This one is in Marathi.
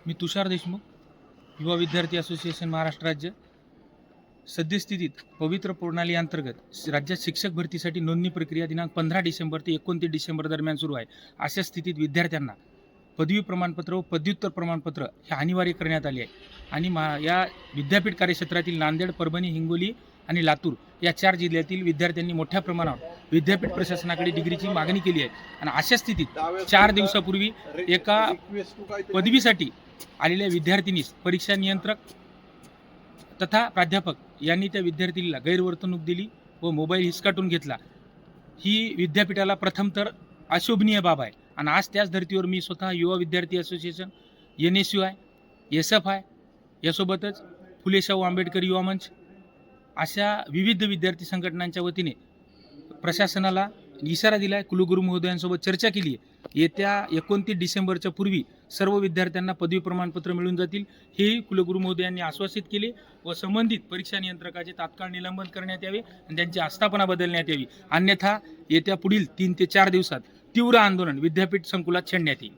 मी तुषार देशमुख, युवा विद्यार्थी असोसिएशन महाराष्ट्र राज्य. सद्यस्थितीत पवित्र प्रणाली अंतर्गत राज्यात शिक्षक भरतीसाठी नोंदणी प्रक्रिया दिनांक 15 डिसेंबर ते 29 डिसेंबर दरम्यान सुरू आहे. अशा स्थितीत विद्यार्थ्यांना पदवी प्रमाणपत्र व पदव्युत्तर प्रमाणपत्र हे अनिवार्य करण्यात आले आहे. आणि या विद्यापीठ कार्यक्षेत्रातील नांदेड, परभणी, हिंगोली आणि लातूर या 4 जिल्ह्यातील विद्यार्थ्यांनी मोठ्या प्रमाणावर विद्यापीठ प्रशासनाकडे डिग्रीची मागणी केली आहे. आणि अशा स्थितीत 4 दिवसापूर्वी एका पदवीसाठी आलेल्या विद्यार्थिनीस परीक्षा नियंत्रक तथा प्राध्यापक यांनी त्या विद्यार्थिनीला गैरवर्तणूक दिली व मोबाईल हिसकाटून घेतला. ही विद्यापीठाला प्रथम तर अशोभनीय बाब आहे. आणि आज त्याच धर्तीवर मी स्वतः युवा विद्यार्थी असोसिएशन, NSUI, SFI यासोबतच फुले शाहू आंबेडकर युवा मंच अशा विविध विद्यार्थी संघटनांच्या वतीने प्रशासनाला इशारा दिला आहे. कुलगुरू महोदयांसोबत चर्चा केली आहे. येत्या 29 डिसेंबरच्या पूर्वी सर्व विद्यार्थ्यांना पदवी प्रमाणपत्र मिळून जातील हेही कुलगुरू महोदयांनी आश्वासित केले व संबंधित परीक्षा नियंत्रकाचे तात्काळ निलंबन करण्यात यावे आणि त्यांची आस्थापना बदलण्यात यावी. अन्यथा येत्या पुढील 3 ते 4 दिवसात तीव्र आंदोलन विद्यापीठ संकुलात छेडण्यात येईल.